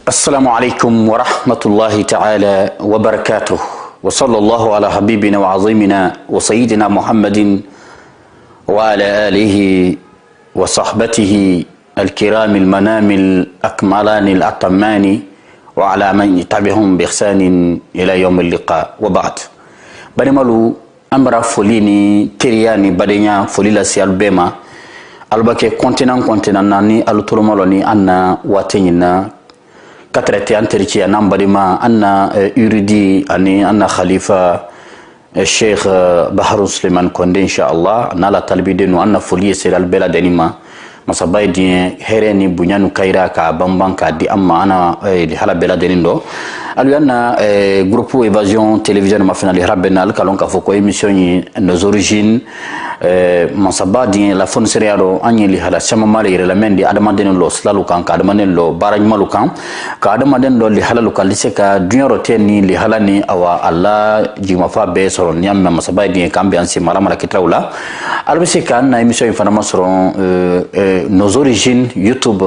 السلام عليكم ورحمة الله تعالى وبركاته وصلى الله على حبيبنا وعظيمنا وسيدنا محمد وعلى آله وصحبته الكرام المنام الأكملان الأتمان وعلى من يتبعهم بإحسان إلى يوم اللقاء وبعد بنملو أمر فوليني كرياني بدنيا فوليلا سيالبما albake continent nani alutulumoloni anna watenyina katrete anterichi anambadima anna uridi ani anna khalifa Sheikh Baharun Suleiman Konde inshallah nala talbidenu anna foliye selal bela denima masabaidi hereni bunyanu kaira ka bambanka di amma ana li hala bela denindo alu anna groupe Évasion télévision mafina li rabbenal kalon ka foko émission ni nos origines masabadi la fon serialo anyi li hala sama mali la mendi adamaden lo slalu kan ka adamaden lo baraj malukan ka adamaden lo li hala lu kan liseka dunyaro teni li hala ni awa alla jimafa be soron nyamma masabadi kambi ansi mala kitrawla albiseka na émission fana masron nos origines YouTube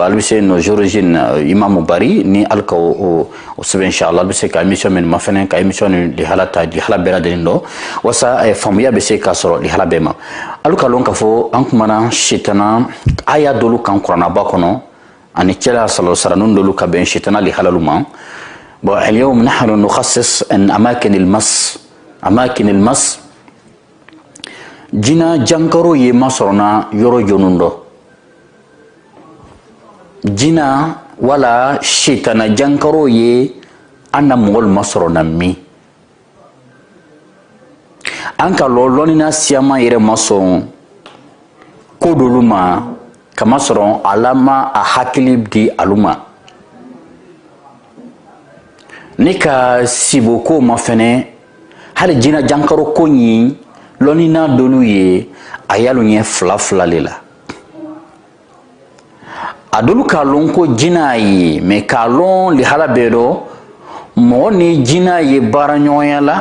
albise nos origines Imam Bari ni alka o sebe inshallah albiseka émission men mafene ka émission li hala ta li hala bela denindo wasa famia be se ka soro li hala bema aluka lonka fo ankumana shitana aya dolu kan qur'ana ba kono ani kila sallallahu alaihi wasallam dolu ka ben shitana li halaluma ba اليوم نحن نخصص ان اماكن المس jina jankaro ye masorona yoro jonundo jina wala shitana jankaro ye anna mongol masorona mi anka lolonina siyama yere mason kodoluma kamasoron alama a hakili di aluma nika siboko mafene hali jina jankaro konyi lonina dolu ye ayalu nye fla lela adolu kalon ko jina yi me kalon li hala bedo mo ni jina ye baranyoya la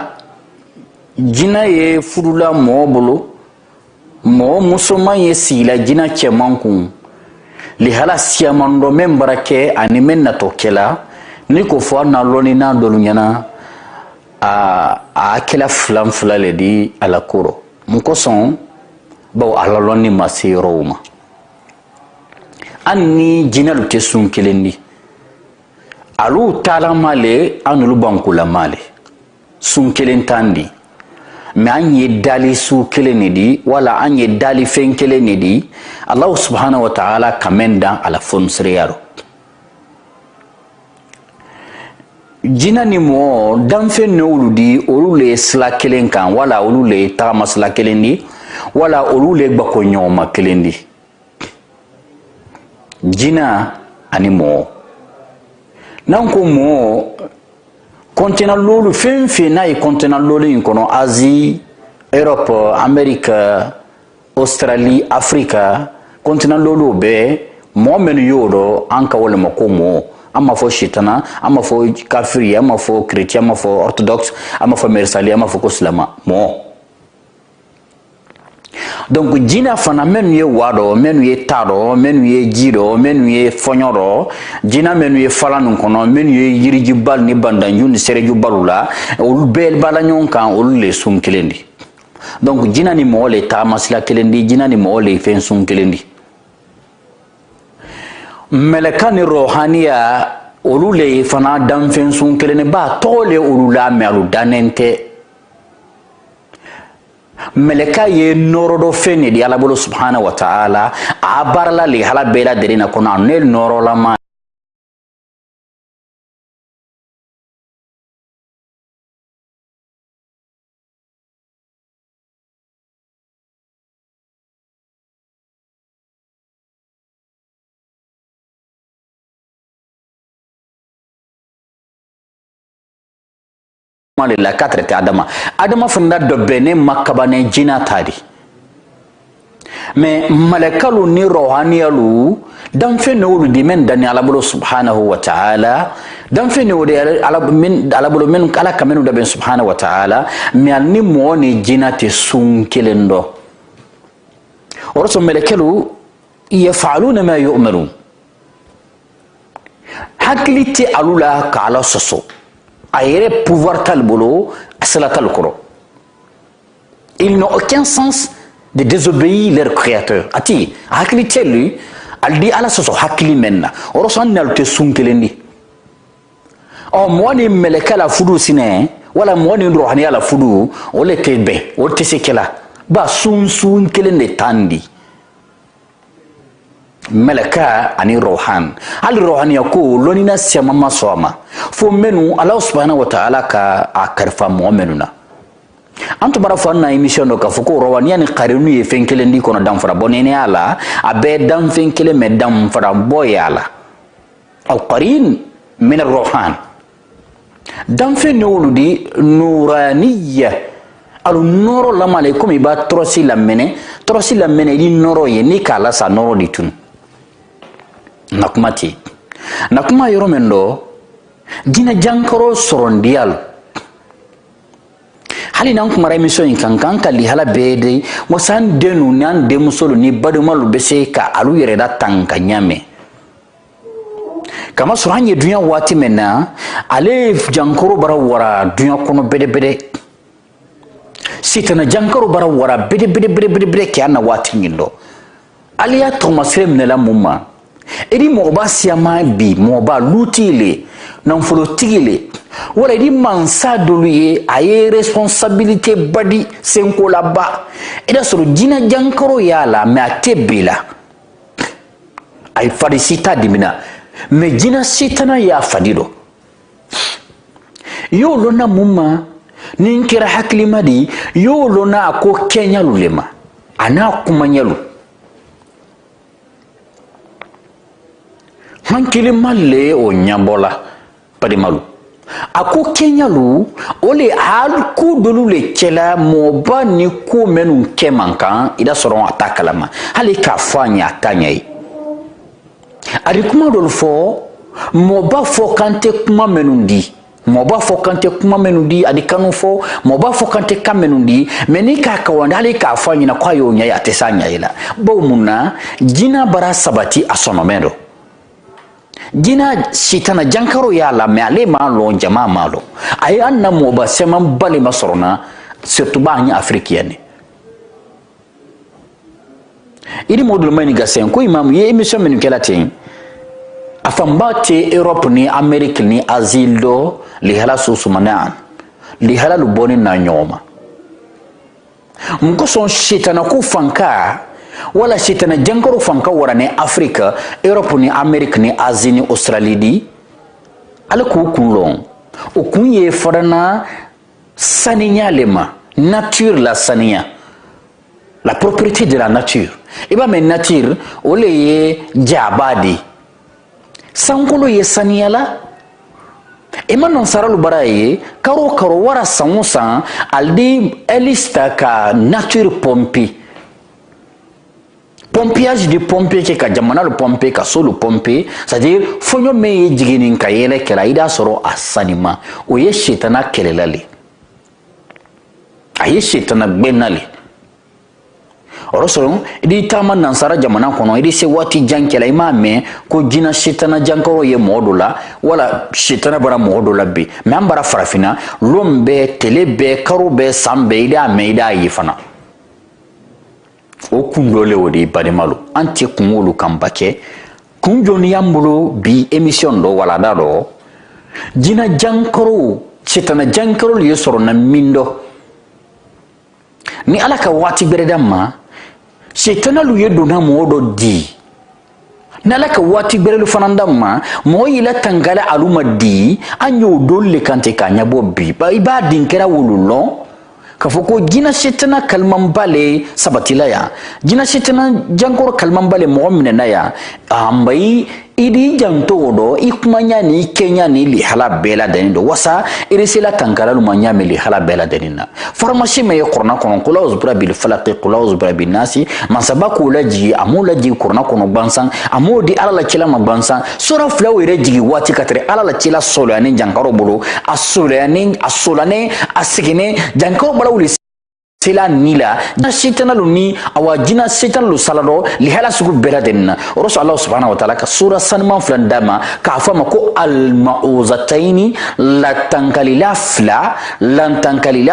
jina ye fudula mo bolo mo musoman ye sila jina chemankun li hala siamando membarake ani menna tokela ni ko fo na lonina dolu nyana a kila fla le di ala koro muko son baw ala lonni masiroma anni jinalu te sun kelendi alu tala male anulu bankula male sun kelentandi me anye dali su kelenedi wala anye dali fen kelenedi Allah subhanahu wa ta'ala kamenda ala fonsriyaro jina ni mo danfe nolu di olule sla kelen kan wala olule tama sla kelendi wala olule gbako nyoma kelendi jina ani mo nanko mo continent lolu fenfe na e continent lolu inkono Asie Europe America Australie Africa continent lolu be mo men yodo anka wala mako mo ama fo shitana ama fo kafiri ama fo chrétien ama fo orthodoxe ama fo mersali ama fo koslama mo donc jina fana menu ye wado menu ye tado menu ye jido menu ye fonyoro jina menu ye falanu kono menu ye yiriji bal ni bandanju ni sereju balula ul bel balanyon kan ul le sum kelendi donc jina ni mo le tamasla kelendi jina ni mo le fen sum kelendi melekani rohaniya olule fana danfen sun kelene ba tole olula melu danente meleka ye norodo feni di ala bolo subhanahu wa ta'ala abarla li hala bela derina kona nel norola ma la katrete adama funda do bene makabane jina tadi me malakalu ni rohaniyalu dan fe no di men dani ala bolo subhanahu wa ta'ala dan fe no de ala bolo men kala kamenu da ben subhanahu wa ta'ala me alni mo ni jina te sun kelendo ورسم ملكلو يفعلون ما يؤمرون hakili tɛ alu la ka Ala sɔsɔ a yɛrɛ pouvoir t'ale bolo a sela t'ale kɔrɔ. Ils n'ont aucun sens de désobéir leur créateur. Ati hakili tɛ lui al di Ala sɔsɔ hakili mɛn na o yɔrɔ sɔn nalu tɛ sun kelen di. Mɔgɔ ni mɛlɛkɛ la fudu sinɛ wala mɔgɔ ni ruhaniya la fudu o le tɛ bɛn o tɛ se kɛla ba sun kelen de tan di. Meleka ani rohan hali rohaniya ko lonina sema masoma fo menu Allah subhanahu wa ta'ala ka akarfa mu'minuna antu bara fo na emission do ka fo ko rohaniya ni qarinu ye fenkelen di kono dam fara bonene ala abe dam fenkele me dam fara boyala aw qarin min ar-ruhan dam fe nolu di nuraniya alu noro lama alaikum iba trosi la mene di noro ye ni kala sa noro di tun nakuma yoro mendo dina jankaro sorondial hali nan kuma emission kan kali hala bede wasan denu nan demusolo ni badumalu bese ka alu yere da tanka nyame kama suranye dunya wati mena ale jankaro bara wara dunya kono bede sitana jankaro bara wara bede ke ana wati ngindo aliya to masrem ne la mumma edi moba siama bi moba lutile nan folo tigile wala edi mansa doluye aye responsabilité badi senko la ba eda soro jina jankaro yala me atebela ay fadisita dimina me jina sitana ya fadido yo lona mumma ninkira haklimadi yo lona ko kenya lulema ana kumanyalu hankili malle o nyambola padimalu ako kenyalu ole alku dolu le kela moba ni ko menu kemankan ida soron atakalama hali ka fanya tanyai ari kuma dolu fo moba fo kante kuma menundi moba fo kante kuma menundi adi kanu fo moba fo kante kamenundi meni ka kawanda hali ka fanya na kwayo nya ya tesanya ila bo munna jina bara sabati asonomendo jina sitana jankaro ya la me ale ma lo jama malo ay anna mo ba sema bali masorona surtout ba ni africaine idi modul mani gasen ko imam ye emission men kelatin afambate Europe ni America ni azildo li hala susumanan li hala lu boni na nyoma mko son sitana ku fanka wala sitana jankaro fanka warane Afrika Europe ni America ni Asie ni Australie di ala ku kunlon o kunye farana saninya lema nature la saniya la propriété de la nature iba men nature ole ye jabadi sankolo ye saniya la ema non saralu baraye karo wara sangusan aldi elista ka nature pompage de pompier ke ka jamana le pompier ka solo pompier c'est-à-dire fonyo me jiginin ka yele kela ida soro asanima o ye shetana kelelali aye shetana benali orosoro idi tama nansara jamana kono idi se wati jankela imame ko jina shetana jankoro ye modula wala shetana bara modula bi membara farafina lombe telebe karobe sambe ida meida yifana o kundole wodi badimalu anti kumulu kambake kunjoni yambulo bi emission do wala dado jina jankoro shetana jankoro ye soro na mindo ni alaka wati beredama shetana lu ye dona modo di nalaka wati berelu fanandama moyila tangala aluma di anyo dolle kante kanya bobbi ba ibadin kera wululo kafoko jina shetana kalman bale sabatila ya jina shetana jankoro kalman bale mu'mina na ya ambai idi janto do ikmanya ni kenya ni li hala bela denindo wasa irisila tankara lu manya li hala bela denina farmashi me qurna kono kula uzbra bil falaqi kula uzbra bin nasi masabako laji amula ji qurna kono bansan amodi alala kila mabansan sura flawire jigi wati katre alala kila solani jankaro bulu asolane asigine jankaro balawli sila nila jina shitana lu ni awa jina shitana lu salado li hala sugu beladenna rasul Allah subhanahu wa ta'ala ka sura sanman flan dama ka fama ko al ma'uzataini la tankalila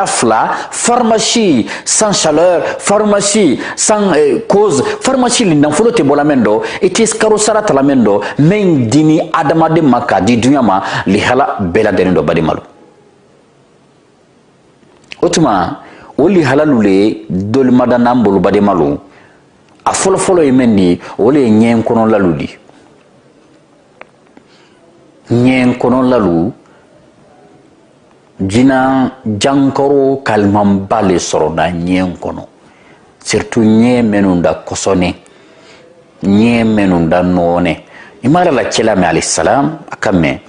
fla pharmacie sans chaleur pharmacie sans cause pharmacie li nanfolo te bolamendo etis karosara talamendo men dini adamade maka di dunyama li hala beladenno badimalu otuma oli halalule dol madana mbolu bademalu a folo yemendi oli nyen kono laludi nyen kono lalu jina jankoro kalman bale soro na nyen kono surtout nyen menunda kosone nyen menunda none imara la kelame alayhi salam akame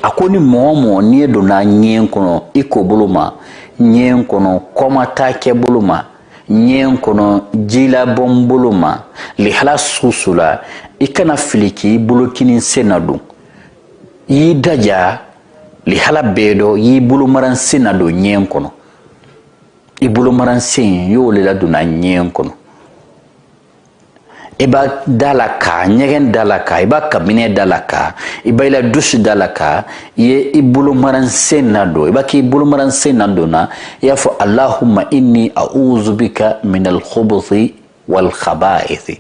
akoni momo ni do na nyen kono iko buluma nyen kono koma take buluma nyen kono jila bom buluma li hala susula ikana filiki bulukini senadu yi daja li hala bedo yi bulumaran senadu nyen kono i bulumaran sen yo le la duna nyen kono iba dalaka nyegen dalaka iba kabine dalaka iba ila dush dalaka ye ibulu maran senado iba ki ibulu maran senado na ya fa Allahumma inni a'udhu bika min al-khubuthi wal khaba'ith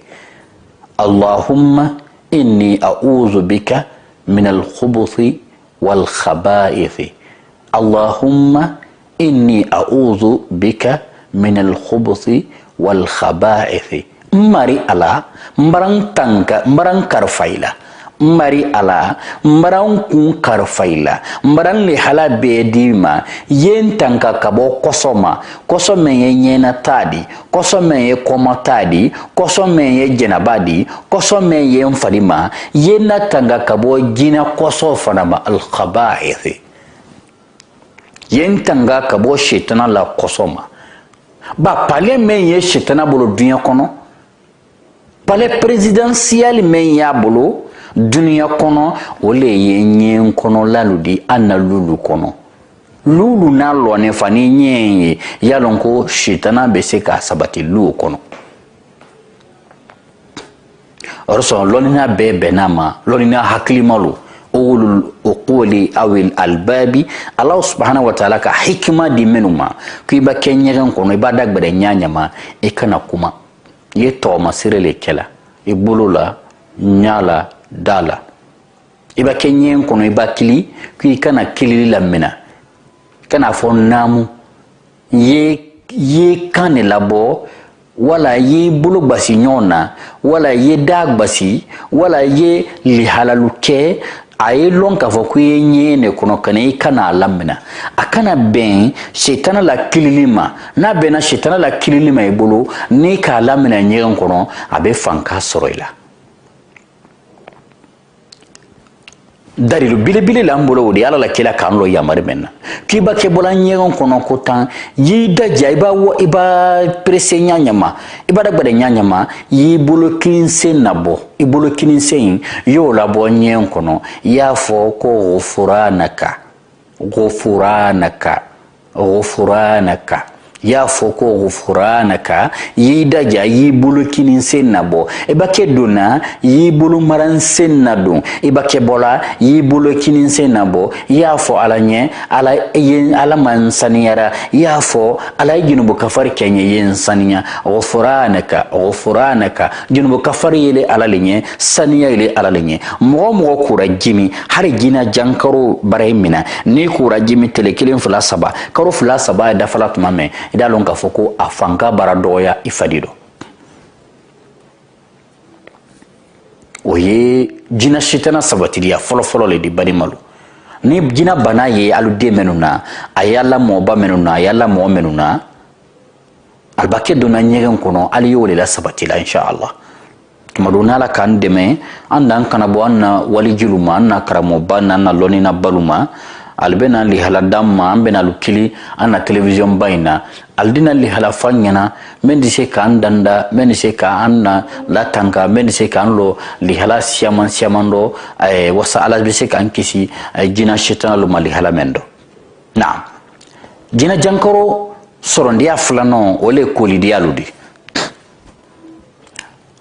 Allahumma inni a'udhu bika min al-khubuthi wal khaba'ith Allahumma inni a'udhu bika min al-khubuthi wal khaba'ith mari ala mbarang tanka mbarang karfaila mari ala mbarang kun karfaila mbarang li hala bedima yen tanka kabo kosome ye nyena tadi kosome ye koma tadi kosome ye jenabadi kosome ye mfalima yena tanga kabo jina koso fanama al khaba'ith yen tanga kabo shetana la kosoma ba pale men ye shetana bolo dunya kono palais présidentiel men ya bolo dunya kono ole ye nyen kono laludi anna lulu kono lulu na lone fani nyen ya lonko shitana beseka sabati lu kono orso lonina bebe nama lonina haklimalu ulul uquli awil albabi Allah subhanahu wa ta'ala ka hikma di menuma kuiba kenyen kono ibada gbere nyanyama ikana kuma ye toma sirele kela ibulula nyala dala iba kenyen kono iba kili ki kana kili lamina kana fo namu ye kane labo wala ye bulu basi nyona wala ye dag basi wala ye li halaluke aye lonka fo kuye nyene kono kana lamina akana ben shetana la kililima na bena shetana la kililima ibulu ni ka lamina nyen kono abe fanka soroila dalilu bile lambolo wodi ala la kila kanlo yamari menna kiba ke bola nyen kono kotan yida jaiba wo iba presse nyanyama iba da gbade nyanyama yi bulu kinse nabo ibulu kinse yo la bo nyen kono ya fo ko ghufuranaka ya foko ghufuranaka yida ja yibulu kinin senabo ebake dona yibulu maran senado ebake bola yibulu kinin senabo ya fo alanye ala mansaniara ya fo ala junubu kafar kenye yensaniya ghufuranaka junubu kafar yele alalinye saniya yele alalinye mo kura jimi hari jina jankaro baremina ni kura jimi telekilin fula saba karo fula saba da falat mame idalon ka foko afanga baradoya ifadido oye jina shitana sabatiria folo le di barimalu ni jina bana ye alude menuna ayala moba menuna ayala mo menuna albake dona nyegen kono aliyo le la sabatila inshallah tumaduna la kan deme andan kana bo anna wali juluma anna karamo banna na lonina baluma albena li haladamma ambena lukili anna television bayna aldina li halafanyana mendi se kan danda mendi se ka anna la tanka mendi se kan lo li hala siamando wasa ala bi se kan kisi jina shaitan lo mali halamendo na jina jankoro sorondiya filanan o le kolidiyalu di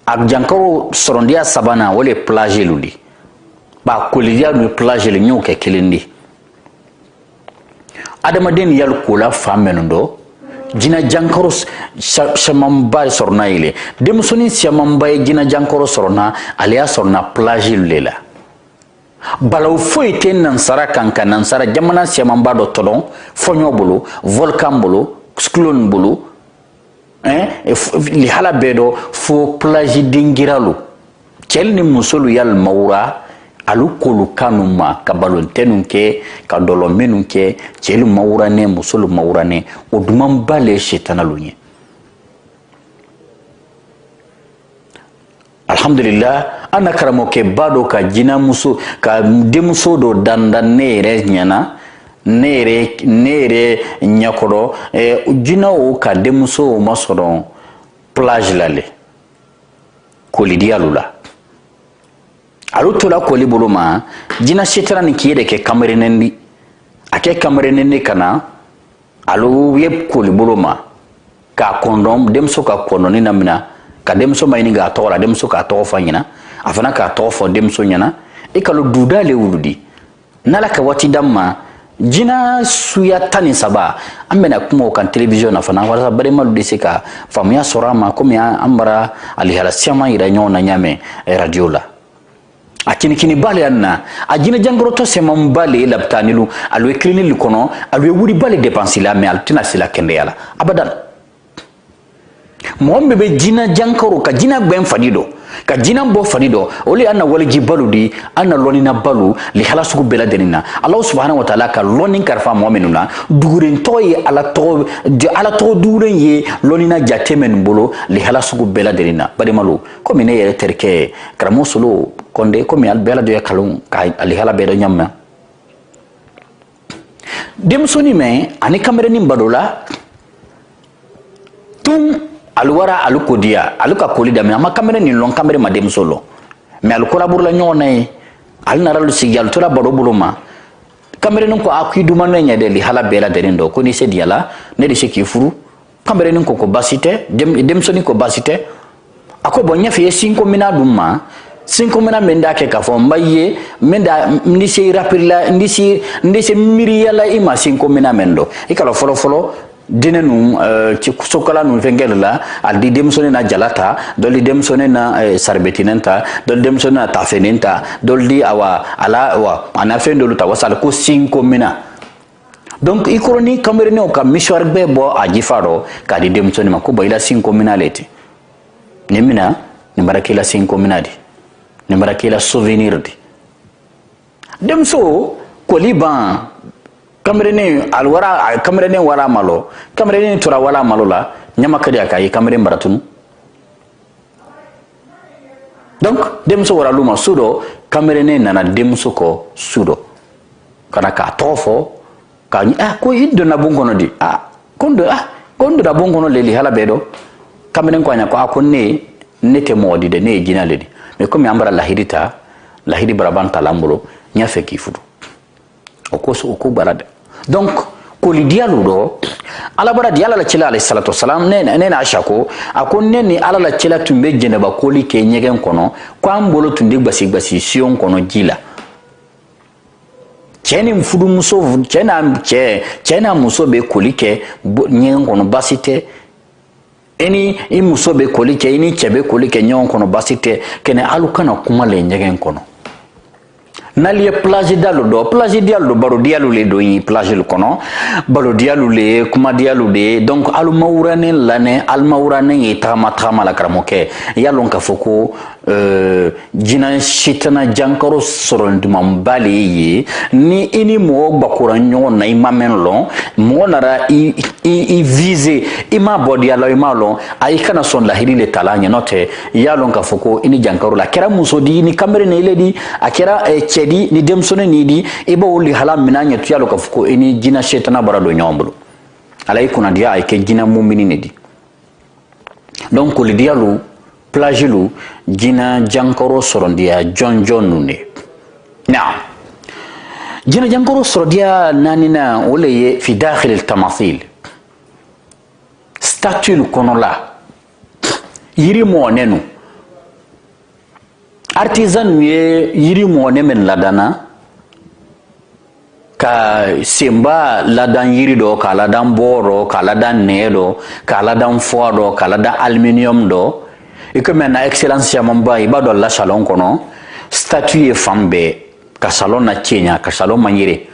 a jankaro sorondiya sabanan o le plagelu di ba kolidiyalu ni plagelu ɲ'o kɛ kelen di adamaden yal kola famenu do jina jankaro shamanba sorna ile demusoni shamanba jina jankaro sorna aliya sorna plagelu le la balaw foyi tɛ nansara kan ka nansara jamana shamanba do tɔlɔn fɔɲɔ bolo volcan bolo sklon bolo lihala bɛɛ dɔ fo plage dingiralu cɛl ni musolu yal mawura alu kolu kanu ma ka balontenu kɛ ka dɔlɔmenu kɛ cɛlu mawurane musolu mawurane o duman ba le shetanalu ɲɛ alhamdulillah ana karamɔgɔkɛ ba dɔ ka jina muso ka denmuso dɔ danda ne yɛrɛ ɲɛna ne yɛrɛ ɲɛkɔrɔ jina o ka denmuso ma sɔrɔ plage la le kolidiyalu la alu tola koli bolo ma jina setara ni k'i yɛrɛ kɛ kamerenendi a kɛ kamerenendi ka na alu ye koli bolo ma k'a kɔndɔn denmuso ka kɔndɔnni na mina ka denmuso ma ɲini k'a tɔgɔ la denmuso k'a tɔgɔ fɔ ɲɛna a fana k'a tɔgɔ fɔ denmuso ɲɛna e kalo duda le wuludi n'ala ka waati d'a ma jina suya 13 an bɛna kuma o kan télévision na fana walasa balimalu de se ka faamuya sɔrɔ a ma komi an bara alihala siaman yira ɲɔgɔn na ɲamɛ radio la a kinikini bale anna a jina jangoroto seman bale labtanilu alu ye kilinili kɔnɔ alu ye wuri bale dépense la mais alu tɛna se la kɛnɛya la abadan mɔgɔ min bɛ jina jankaro ka jina gbɛn fadi dɔ ka jina bɔ fadi dɔ o le anna waliji balu di anna lɔnina balu lihala sugu bɛɛ lajɛlen na Alahu subhanahu wa ta'ala ka lɔni kalifa mɔgɔ minnu na dugurentɔ ye ala tɔgɔ duguren ye lɔnina jate minnu bolo lihala sugu bɛɛ lajɛlen na balimalu komi ne yɛrɛ terikɛ karamɔgɔ Solo Konde komi al bɛɛ lajɛlen kalon ka lihala bɛɛ dɔ ɲamina denmusoni mɛn ani kamerenin badola tun aluwara alu kodiya alu ka koli daminɛ ama kamere ni lɔn kamere ma denmuso lɔ mais alu kolaburula ɲɔgɔn na ye alu nana lu sigi alu tora baro bolo ma kamerenin ko a k'i dumanu ɲɛ dɛ lihala bɛɛ lajɛlen dɔ ko ni se diyala ne de se k'i furu kamerenin ko basi tɛ denmusoni ko basi tɛ a ko bɔn ɲɛfɛ ye sinko mina dun ma sinko mina min da kɛ k'a fɔ n ba ye min da n se rapirila n se miiriyala i ma sinko mina min dɔ i kala fɔlɔ fɔlɔ dine nu sokala nu fengel la aldi demsone na jalata doldi demsone na sarbetinenta doldi demsone na tafenenta doldi awa ala wa ana fendolu ta wasal ko 5 mina donc ikoroni kamerene o ka mishwar be bo ajifaro ka di demsone ma ko bayla 5 mina leti ni mina ni barakila 5 mina di ni barakila souvenir di demso ko liban kamerene alwara kamerene wala malo kamerene tura wala malo la nyama kadi akai kamerene baratunu donc demso wara luma sudo kamerene nana demso ko sudo kana ka tofo ka ko iddo na bongono di kondo da bongono leli hala bedo kamerene ko anya ko akonne nete modi de ne jina ledi mais comme ambara lahidi barabanta lambulo nya feki fudu oko barada donc kolidiyalu do ala bara di ala la cila alayhi salatu wasalam ne na Aisha ko akon ne ni ala la cila tumbe jeneba koli ke nyegen kono ko ambolo tunde gbasi sion kono jila cheni mfudu muso chena muso be koli ke nyegen kono basite eni i muso be koli ke ini chebe koli ke nyon kono basite kene alukana kuma le nyegen kono nali ye plage dalu do plage dialu baro dialu le do yi plage lu kono baro dialu le kuma dialu de donc al mawrane lane al mawrane yi tama la karamoke yalon ka foko jina shitana jankaro sorondum bali yi ni ini mo bakura nyon na imamen lon mo nara i vise ima body ala imalo ay kana son la hiri le talanya note yalon ka foko ini jankaro la kera musodi ni kamere ne ledi akera chedi ni demsone ni di iba woli halam minanya tu yalo ka foko ini jina shetana barado nyombulu alay kuna dia ay ke jina mumini ne di donc ko le dialu plage lu jina jankaro sorondia John nune na jina jankaro sorondia nanina wala ye fi dakhil al tamathil statue le kɔnɔ la yiri mɔɔnɛ nu artisan nu ye yiri mɔɔnɛ min ladana ka senba ladan yiri dɔ k'a ladan bɔɔ dɔ k'a ladan nɛɛ dɔ k'a ladan foie dɔ k'a ladan aluminium dɔ i komi na excellence caman ba i b'a dɔn la salon kɔnɔ statue ye fan bɛɛ ka salon na cɛɲa ka salon man yiri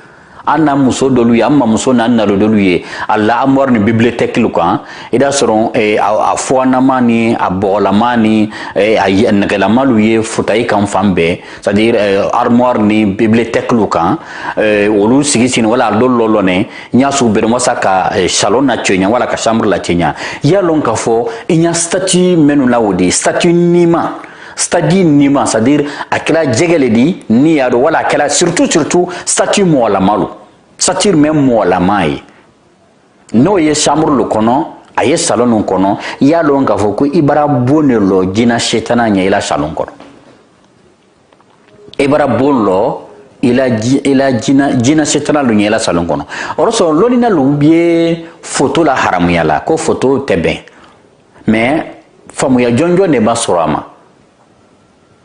an na muso dɔlu ye an ma muso n'an nalo dɔlu ye a la armoire ni bibliothèque lu kan i da sɔrɔ a foanama ni a bɔgɔlama ni a nɛgɛlama lu ye futayi kan fan bɛɛ c'est à dire armoire ni bibliothèque lu kan olu sigi sini wala a dɔlu lɔlɔnɛ n y'a su bɛrɛ masa ka salon na cɛɲa wala ka chambre la cɛɲa i y'a lɔn k'a fɔ i y'a statue minnu la o de statue nima statue nima c'est à dire a kɛra jɛgɛ le di ni y'a dɔn wala a kɛra surtout statue mɔgɔlama lu statue même mɔgɔlama ye n'o ye chambre lu kɔnɔ a ye salon nu kɔnɔ i y'a lɔn k'a fɔ ko i bara bon de lɔ jinɛ setana ɲɛ i la salon kɔnɔ i bara bon lɔ i la jinɛ setana lu ɲɛ i la salon kɔnɔ o yɔrɔ sɔrɔ lɔnina lu ye photo la haramuya la ko photo tɛ bɛn mais faamuya jɔnjɔn de b'a sɔrɔ a ma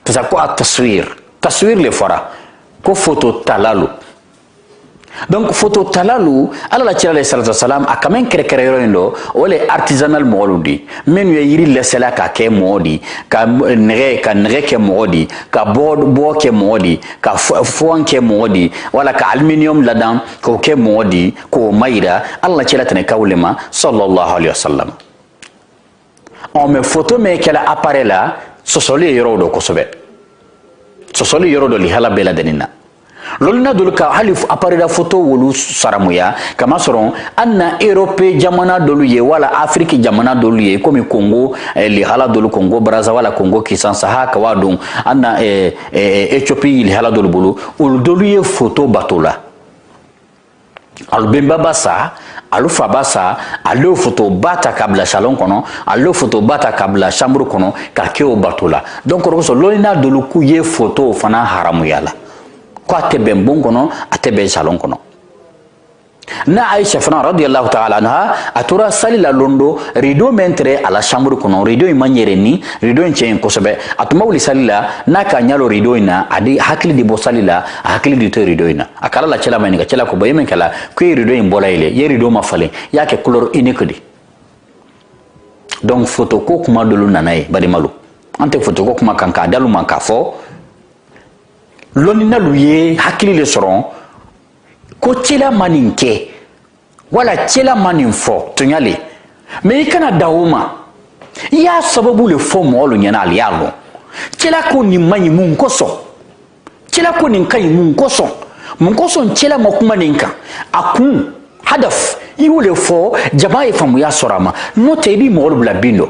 parce que ko a taswir le fɔra ko photo talalu donc photo talalu ala la cira alayhi salatu wasalam a quand même kɛrɛkɛrɛ yɔrɔ in dɔ o le artisanal mɔgɔlu di minnu ye yiri lɛsɛla ka kɛ mɔgɔ di ka nɛgɛ kɛ mɔgɔ di ka bɔ kɛ mɔgɔ di ka foan kɛ mɔgɔ di wala ka aluminium ladan k'o kɛ mɔgɔ di k'o mayira ala la cira tɛnɛ kawule ma sallallahu alaihi wasallam mais photo min kɛla appareil la sɔsɔli ye yɔrɔ dɔ kosɛbɛ sɔsɔli yɔrɔ dɔ lihala bɛɛ lajɛlen na lolina dolu ka hali appareil la photo wolu saramuya kama sɔrɔ an na Europe jamana dolu ye wala Afrique jamana dolu ye komi Congo lihala dolu Congo Brazza wala Congo Kinshasa haka wa dun an na Ethiopie lihala dolu bolo olu dolu ye photo bato la alu benba ba sa alu fa ba sa alu photo bata kabla salon kɔnɔ alu photo bata kabla chambre kɔnɔ ka kɛ o bato la donc ɔrɔsɔ lolina dolu ku ye photo fana haramuya la ko a tɛ bɛn bon kɔnɔ a tɛ bɛn salon kɔnɔ na Aisha fana radiyallahu ta'ala anha a tora sali la londo rideau min tɛrɛ a la chambre kɔnɔ rideau in ma ɲɛrɛ ni rideau in cɛ ɲi kosɛbɛ a tun ma wuli sali la n'a ka ɲalo rideau in na a de hakili de bɔ sali la a hakili de to rideau in na a kala la cɛla ma ɲininka cɛla ko ba ye min kɛla ko ye rideau in bɔla ye ye rideau ma falen i y'a kɛ couleur unique de donc photo ko kuma dolu nana ye balimalu an tɛ photo ko kuma kan k'a dalu ma k'a fɔ lɔninalu ye hakili le sɔrɔ ko cɛla ma nin kɛ wala cɛla ma nin fɔ tonyale mais i kana da o ma i y'a sababu le fɔ mɔgɔlu ɲɛna ale y'a lɔn cɛla ko nin man ɲi mun kosɔn cɛla ko nin ka ɲi mun kosɔn cɛla ma kuma nin kan a kun hadaf i y'o le fɔ jama ye faamuya sɔrɔ a ma n'o tɛ i b'i mɔgɔlu bila bin dɔ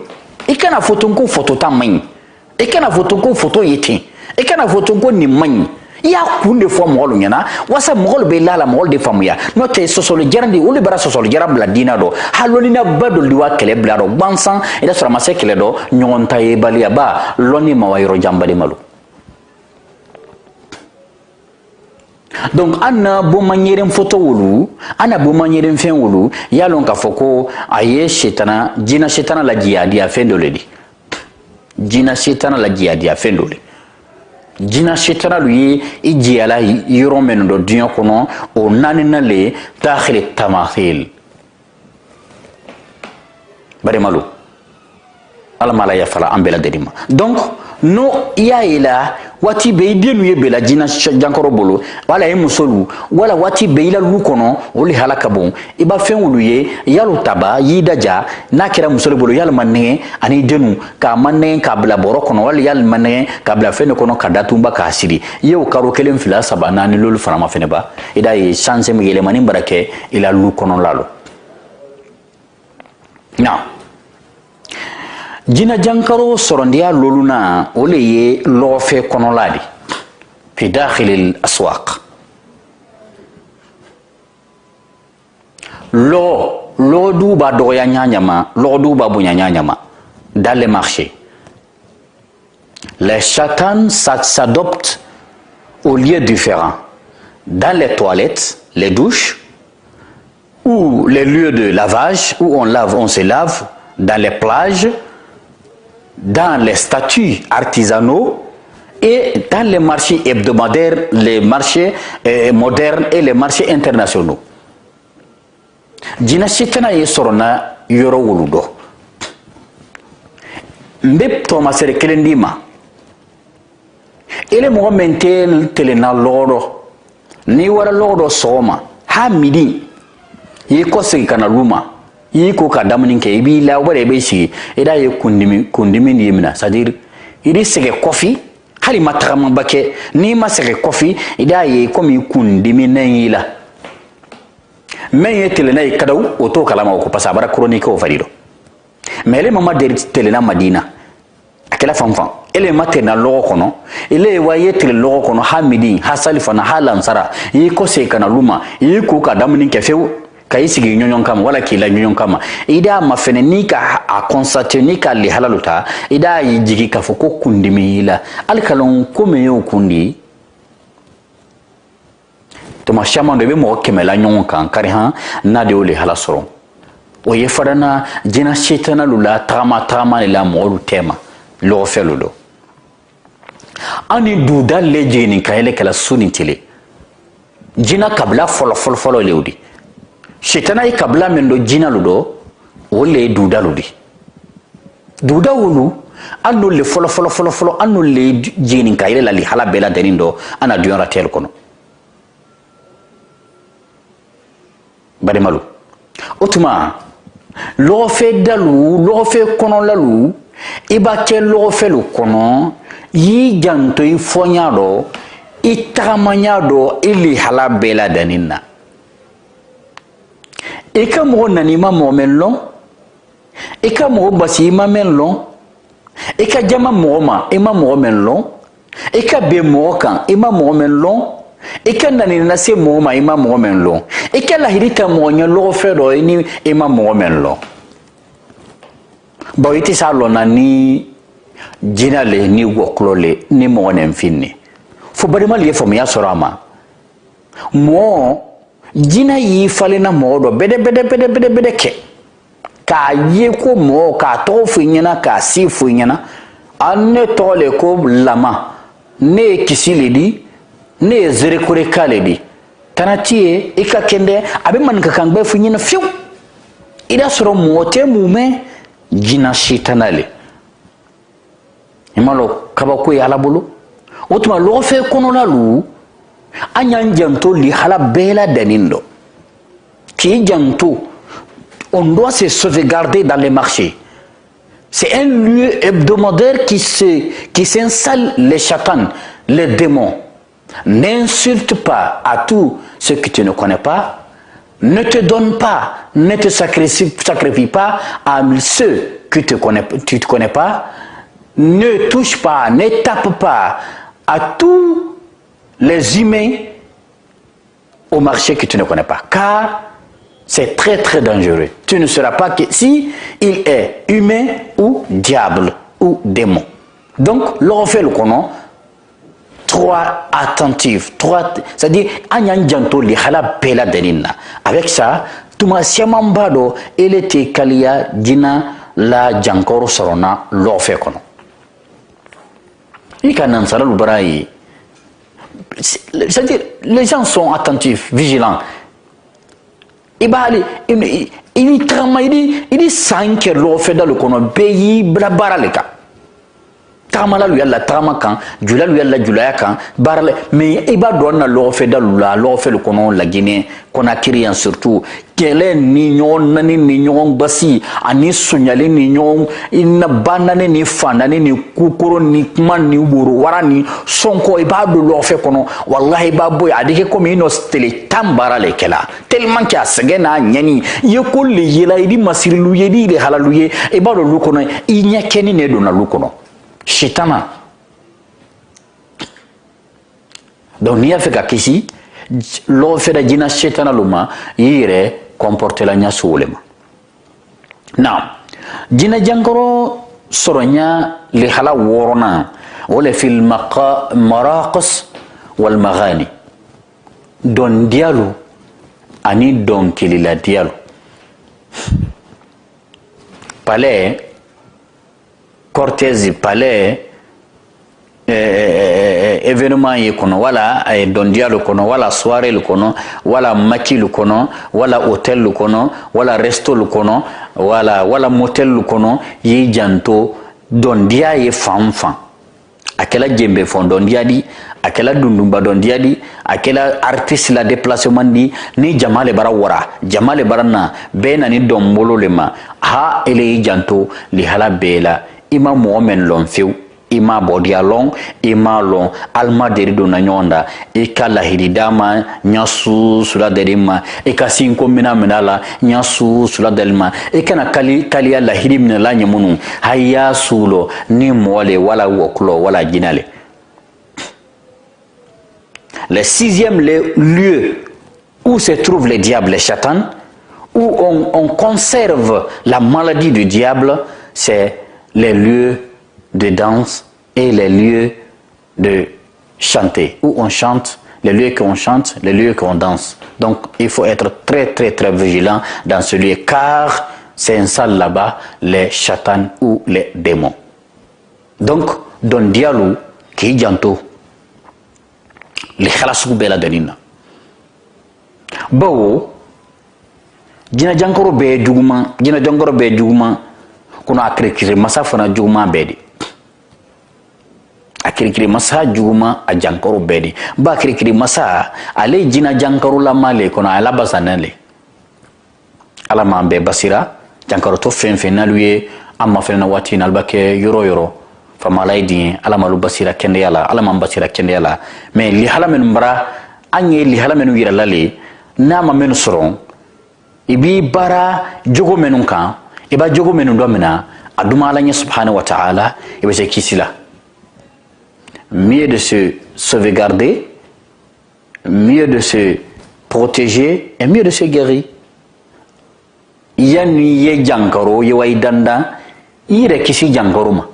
i kana fɔ ten ko photo ta man ɲi i kana fɔ ten ko photo ye ten i kana fɔ ten ko nin man ɲi i y'a kun de fɔ mɔgɔlu ɲɛna wasa mɔgɔlu bɛ la mɔgɔlu de faamuya n'o tɛ sɔsɔli jara de olu bara sɔsɔli jara bila diina dɔ halɔnina ba dɔ de wa kɛlɛ bila dɔ gbansan i da sɔrɔ a ma se kɛlɛ dɔ ɲɔgɔn ta ye baliya ba lɔnni ma wa yɔrɔ jan balimalu donc an na bomaɲɛren photo wolu an na bomaɲɛren fɛn wolu i y'a lɔn k'a fɔ ko a ye jinɛ setana la jihadiya fɛn dɔ le di jinɛ setana la jihadiya fɛn dɔ le jinɛ setana lu ye i jiyala yɔrɔ minnu dɔ diɲɛ kɔnɔ o naanina le dakhil tamathil barimalu ala ma la yafala an bɛɛ lajɛlen ma donc no i y'a ye la waati bɛɛ i denw ye bɛɛla jinɛ jankɔrɔ bolo wala i muso lu wala waati bɛɛ i la lu kɔnɔ o le hala ka bon i b'a fɛn wulu ye yalu taba y'i daja n'a kɛra muso le bolo yalima nɛgɛ ani denw k'a ma nɛgɛ k'a bila bɔrɔ kɔnɔ wali yalima nɛgɛ k'a bila fɛn de kɔnɔ ka datunba k'a siri i y'o karo 1 2 3 4 lolu fana ma fɛnɛ ba i da ye chance min yɛlɛmani bara kɛ i la lu kɔnɔ la lo na jinɛ jankaro sɔrɔndiya lolu na o le ye lɔgɔfɛ kɔnɔla de fi dakhil aswaq lɔgɔduw b'a dɔgɔya ɲaɲama lɔgɔduw b'a bonya ɲaɲama dans les marchés les chatanes s'adoptent aux lieux différents dans les toilettes les douches ou les lieux de lavage où on se lave dans les plages, dans les statuts artisanaux et dans les marchés hebdomadaires, les marchés modernes et les marchés internationaux. Jina shitana ye sorona yoro wuludo. Mbep Thomas Kelendima. Ele mo maintain telena loro. Ni wara loro soma. Ha midi. Yi ko sigi kana luma. Yi ko ka damni ke ibi la wara be sigi. Ida ye kundimi ni yimna. C'est-à-dire iri sege kofi hali matakama bake ni ma sege kofi ida ye komi kundimi nayila. Mais ye telena ikadaw oto kalama ko pasabara chronique o farido. Mais ele mama der telena Madina akela fanfan ele matena logo kono ele waye tele logo kono hamidi hasalifa na halansara yi ko se kana luma yi ko ka damni ke few kay sigi nyonyon kama wala kila nyonyon kama ida mafene ni ka a constater ni ka li halaluta ida yi jigi ka foko kundimi ila alkalon ko me yo kundi to ma shaman de be mo kemela nyonyon kan kari han na de ole hala soro o ye fadana jina shetana lula trama la mo tema lo feludo ani duda lejeni kayele kala suni tele jina kabla folo lewdi shetana i kabla mendo jina ludo ole duda ludi duda wulu ando le folo ando le jeni kayele la li hala bela denindo ana diora tel kono bari malu otuma lo fe dalu lo fe kono lalu iba ke lo fe lu kono yi janto i fonyado i tagamanyado ili hala bela daninna ika mo nani ma mo mello ika mo basi ma mello ika jama mo ma ima mo mello ika be mo kan ima mo mello ika nani na se mo ma ima mo mello ika la hirita mo nya lo fe do ni ima mo mello bawiti salo nani jinale ni woklole ni mo ne mfinni fo bari mal ye fo ya sorama mo jina yi falena mo do bede ke ka ye ko mo ka to funyana ka si funyana anne tole ko lama ne kisiledi ne zere kure kaledi tanatie ika kende abe man ka kangbe funyana fiu ida soro mo te mume jina shitanale imalo kabako ya labulu otuma lo fe kono lalu anyan janto li hala bela denindo qui janto on doit se sauvegarder dans les marchés. C'est un lieu hebdomadaire qui s'installe les chatans, les démons. N'insulte pas à tout ce que tu ne connais pas. Ne te donne pas, ne te sacrifie pas à ceux que tu ne connais pas. Ne touche pas, ne tape pas à tous les humains au marché que tu ne connais pas. Car c'est très dangereux. Tu ne sauras pas si il est humain ou diable ou démon. Donc, l'on fait le kono, trop attentif, c'est-à-dire, avec ça, Touma Siamambado, il était Kalia, Dina, la Jankoro Sorona, l'on fait kono. C'est-à-dire, les gens sont attentifs, vigilants. Il travaille, il 5 l'on fait dans le kono, pays, blabara le cas. Tamala lui la trama kan jula lui la jula kan barle mais iba donna lo fe dalula lo fe le kono la Guinée Conakry en surtout kele ni nyon nani ni nyon basi ani sunyale ni nyon ina banane ni fanane ni kukuro ni man ni buru warani sonko iba do lo fe kono wallahi baboy adike ko mi no stele tambara le kela tellement que asgena nyani yekol le yela idi masirilu yedi le halaluye iba do lu kono inya keni ne do na lu kono Shitana. Donc, n'y a fait qu'à ici, l'on fait la dîna shitana luma, il comporte la nya soulema. Non, dîna jangoro soronya li hala worona, ou le fil maraqas wal maghani. Don dialo, ani don kilila dialo. palais cortège palais événement ye kono wala dondia le kono wala soirée le kono wala maki le kono wala hôtel le kono wala resto le kono wala motel le kono yi janto dondia ye fanfan akela jembe fon dondia di akela dundumba dondia di akela artiste la déplacement di ni jamale bara wara jamale barana bena ni dombolo lema ha ele janto li hala bela ima momen lon few ima bodia long ima long alma derido na nyonda ika lahiri dama nyasu sula derima ika sinko mina minala nyasu sula delma ika na kali lahiri minala nyamunu haya sulo ni mole wala woklo wala jinale. Le sixième lieu où se trouvent les diables, les chatans, où on conserve la maladie du diable, c'est les lieux de danse et les lieux de chanter, où on chante, les lieux qu'on chante, les lieux qu'on danse. Donc il faut être très très très vigilant dans ce lieu, car c'est un salle là-bas, les chatans ou les démons. Donc Don Diallo qui janto les khalasou bela danina bawo jina jankoro be duguma kuna akrikire masafana juguma bedi akrikire masa juguma a jankoro bedi ba akrikire masa ale jina jankoro la male kuna ala basanale ala mambe basira jankoro to fenfena luye amma fena wati nalbake yoro famalaidi ala malu basira kende yala ala man basira kende yala mais li hala men bara anye li hala menu yira lale na ma men soron ibi bara jogo menun kan iba jogo menun do mina aduma ala nya subhanahu wa ta'ala ibe se kisila mieux de se sauvegarder, mieux de se protéger et mieux de se guérir. Yani ye jankaro ye waidanda ire kisi jankaroma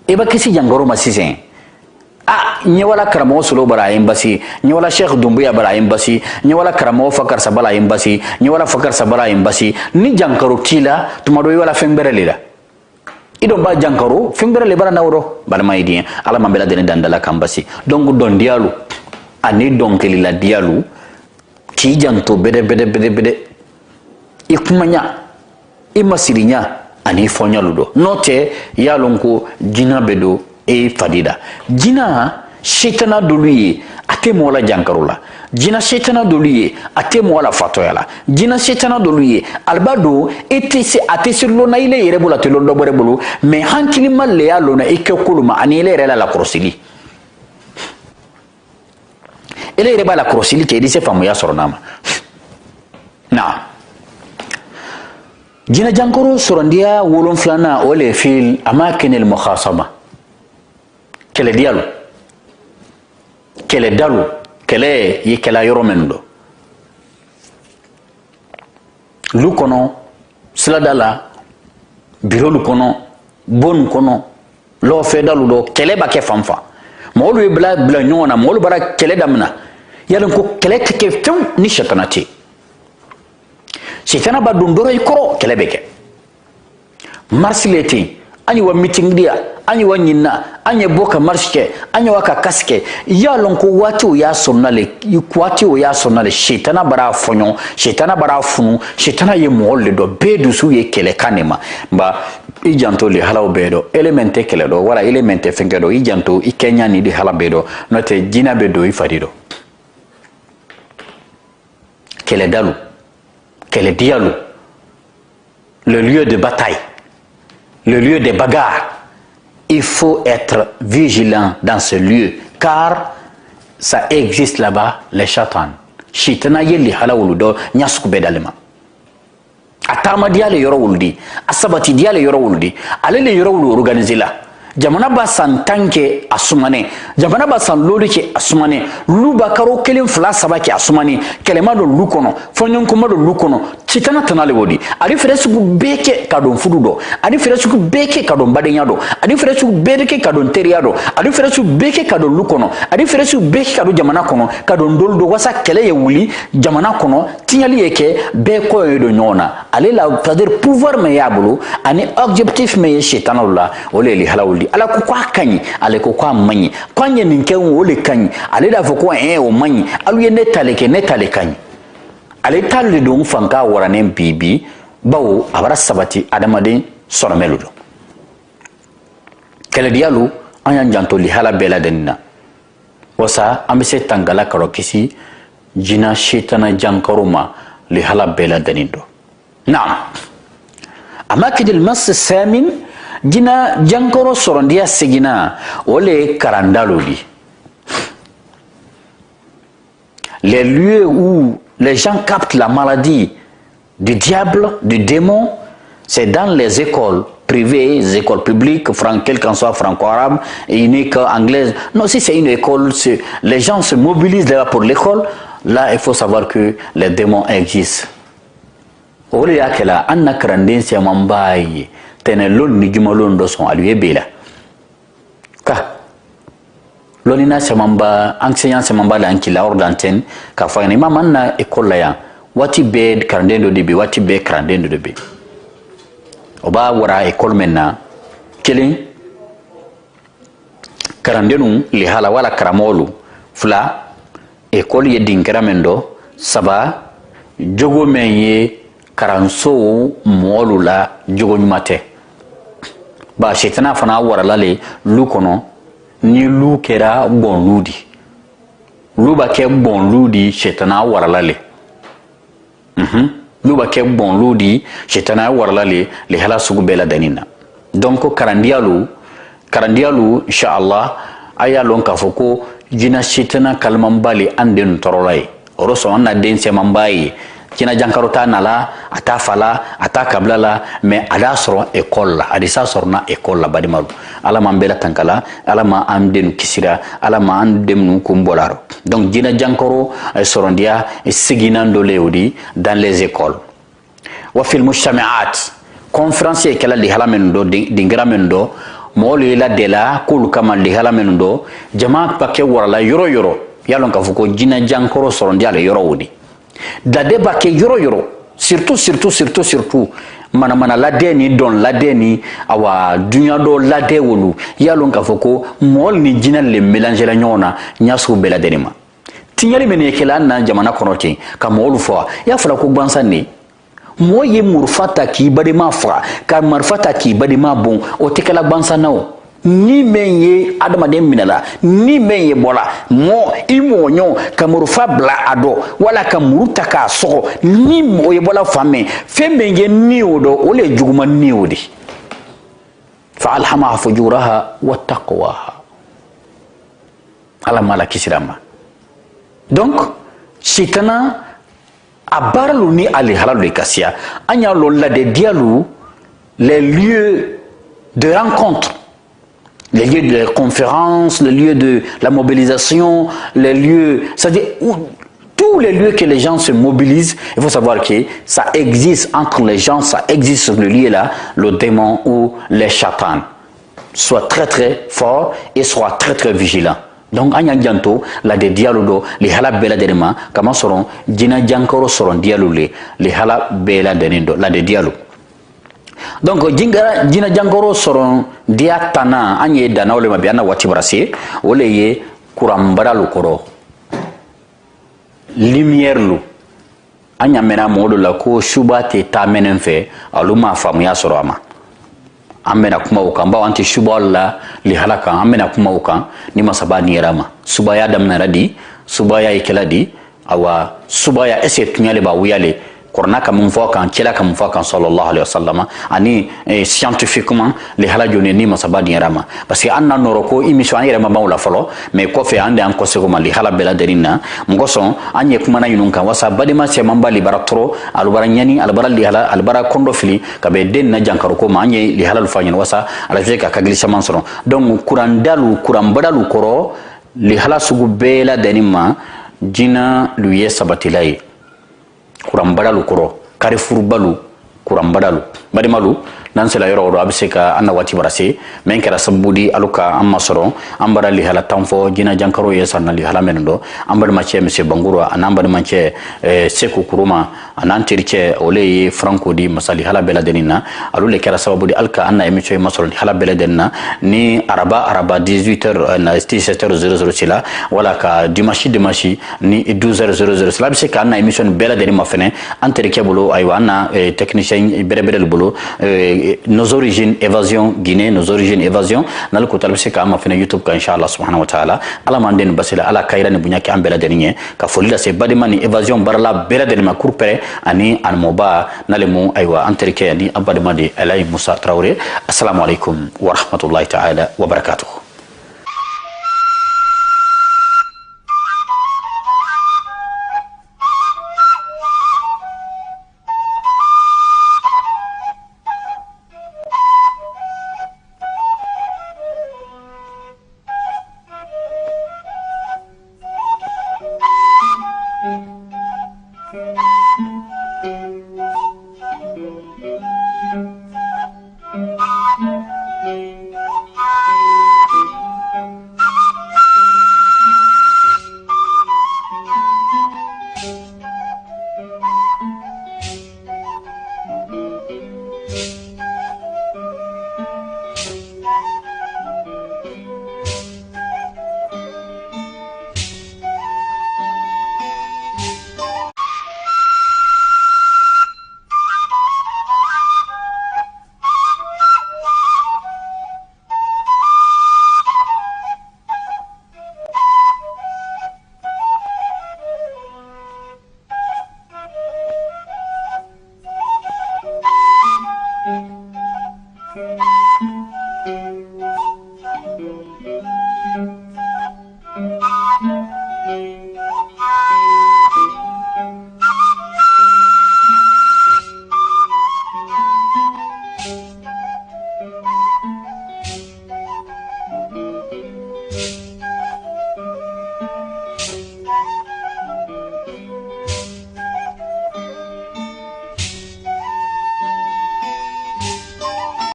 eba kisi jankaroma sisen nyewala karamo solo bara embassy nyewala Sheikh Dumbuya bara embassy nyewala karamo Fakar Sabala embassy nyewala Fakar Sabala embassy ni jankaro kila tumado wala fembere lila idon ba jankaro fembere le bara nawro bala maydi ala mambela den dandala kambasi donc don dialu ani donc lila dialu ki janto bede ikumanya imasirinya ani fonyaludo note yalonko jina bedo e fadida jina shetana doluye ate mola jankarula jina shetana doluye ate mola fatoyala jina shetana doluye albado ete se ate sirlo na ile yere bula telo dobore bulu me hankili malle yalo na ikekuluma ani ile yere la krosili ile yere bala krosili ke dise famu ya soronama na jina jankoro sorondia wolon flana ole fil amakinil mukhasama kele dialu kele dalu kele yikela yoromendo lu kono sladala biro lu kono bon kono lo fe dalu do kele ba ke famfa molu e bla nyona molu bara kele damna yalen ko kele ke fem ni shatanati sitana ba dundoro ikoro kele beke marsileti ani wa meeting dia ani wa nyina ani boka marske ani wa ka kaske ya lonko wati ya sonnale ikwati ya sonnale shetana bara fonyo shetana bara funu shetana ye molle do bedu su ye kele kanema ba ijanto li halaw bedo elemente kele do wala elemente fengedo ijanto ikenya ni di hala bedo note jina bedo ifadido kele dalu kele dialu le lieu de bataille, le lieu de bagarre. Il faut être vigilant dans ce lieu, car ça existe là-bas, les chatans. Chitana yeli hala wuludo nyasku bedalema. Atama diale yoro wuludi, asabati diale yoro wuludi, alele yoro wulu organiser la. jamana ba san tanke asumane jamana ba san lori ke asumane lu ba karo kelen fla saba ke asumane kelema do lu kono fonyon kuma do lu kono citana tanale wodi ari fere sugu beke kadon fudu do ari fere sugu beke kadon badenya do ari fere sugu beke kadon teriya do ari fere sugu beke kadon lu kono ari fere sugu beke kadon jamana kono kadon dol do wasa kele ye wuli jamana kono tinyali yeke be ko do nyona ale la c'est-à-dire pouvoir me yabulu ani objectif me shaitanullah ole li halawli ala ko kwa kanyi ale ko kwa manyi kwanye ninke ole kanyi ale da foko o manyi alu ye netale kanyi ale talle don fanka waranen bibi bawo abara sabati adamade sonomeludo kele dialu anyan janto li hala bela denna wasa ambese tangala karo kisi jina shaitana jankaruma li hala bela denindo نعم أماكن المس الثامن جنا جانكورو سورنديا سجنا ولي كاراندالولي les lieux où les gens captent la maladie du diable, du démon, c'est dans les écoles privées, les écoles publiques, quel qu'en soit franco-arabe, unique, anglaise. Non, si c'est une école, les gens se mobilisent là pour l'école. Là, il faut savoir que les démons existent. Ole yakela anna karanden se mambaye tene lon ni jumalon do son aluye bela ka lonina se mamba enseignant se mamba la ankila hors d'antenne ka fa ni mama na école la ya wati be karanden do debi wati be karanden do debi oba wara école menna kelin karandenu li hala wala karamolu fla école ye dinkara mendo saba jogo menye karanso moolu la jogo ɲuman ba shetana fana warala le lu kono ni lu kɛra bɔnlu di lu ba kɛ bɔnlu di shetana warala le lu ba kɛ bɔnlu di shetana warala le hala sugu bɛɛ la danni na donc karandiyalu inshallah aya lon k'a fɔ ko jina shetana kalimanbali an den tɔrɔla ye o sɔn an na den sɛmanba ye kina jankarota nala ata fala ata kabla la mais ada soro école la adisa sorna école la badimalu ala man bela tankala ala ma amden kisira ala ma andem nu kumbolaro donc dina jankaro sorondia siginando leodi dans les écoles wa fil mujtamaat conférence kala li halamendo dingramendo moli la dela kul kama li halamendo jama pake wala yoro yalon ka fuko dina jankaro sorondia le yoro wodi dade ba ke yoro surtout mana ladeni don ladeni awa dunya do lade wolu yalon ka foko mol ni jinal le mélanger la nyona nyasu bela denima tinyali mene kala na jamana konote ka molu fo ya fala ko bansani moye murfata ki badima fa ka marfata ki badima bon o tekala bansanawo ni menye adamaden minala ni menye bola mo imo nyo kamuru fabla ado wala kamuru taka so ni mo ye bola fame fe menye ni odo ole juguma ni odi fa alhama fujuraha wa taqwaha ala malaki sirama donc shitana abarlu ni ali halalu kasia anya lolla de dialu les lieux de rencontre, les lieux de conférence, les lieux de la mobilisation, les lieux, c'est-à-dire tous les lieux que les gens se mobilisent. Il faut savoir que ça existe entre les gens, ça existe sur le lieu là, le démon ou les chatans. Sois très très fort et sois très très vigilant. Donc, anya janto la de dialogue les hala bela denema comment seront dina jankoro seront dialogue les hala bela denendo la de dialogue. Donc dina jankoro seront dia tana anye dana ole mabiana wati brasi ole ye kurambara lukoro lumière lu anya mena modo la ko shubate ta menenfe aluma famuya sorama amena kuma ukan ba wanti shuballa li halaka amena kuma ukan ni masabani rama subaya damna radi subaya ikeladi awa subaya ese tunyale ba wuyale korna ka mun fo kan kila ka mun fo kan sallallahu alaihi wasallam ani scientifiquement li hala joni ni masabadi yarama parce que anna noro ko émission an yɛrɛ ma ban la fɔlɔ mais kɔfɛ an de an kɔsego ma li hala bɛɛ lajɛlen na mɔgɔ sɔn an ye kumana ɲinun kan wasa badema cɛman ba libara tɔrɔ alubara ɲani alubara lihala alubara kɔndɔ fili ka bɛn den na jankaro ko ma an ye lihala lu fa ɲɛna wasa ala fɛ ka kagili caman sɔrɔ donc kurandalu kuranbadalu kɔrɔ lihala sugu bɛɛ lajɛlen ma jina lu ye sabatila ye kuranbadalu kɔrɔ karifurubalu kuranbadalu badimalu nan sela yɔrɔ do a bɛ se ka an na waati bara se men kɛra sababu di alu ka an ma sɔrɔ an bara lihala tan fɔ jina jankaro ye sanna lihala minnu dɔ an balimacɛ monsieur banguro a n'an balimacɛ seku kuruma a n'an tericɛ ole ye franco di masa lihala bɛɛ lajɛlen na alu le kɛra sababu di alu ka an na émission ma sɔrɔ lihala bɛɛ lajɛlen na ni araba 18h na 17h00 si la wala ka dimanche ni 12h00 si la a bɛ se ka an na émission bɛɛ lajɛlen ma fɛnɛ an terikɛ bolo ayiwa an na technicien bɛrɛbɛrɛ bolo nos origines évasion Guinée nos origines évasion nal ko talbisi ka ma fina YouTube ka inshallah subhanahu wa ta'ala ala manden basila ala kayra ni bunya ki ambela deniye ka folila se badima ni évasion barala bela de ma kurpere ani an moba nalemu aywa anterike ni abadima de alay Musa Traoré assalamu alaikum wa rahmatullahi ta'ala wa barakatuh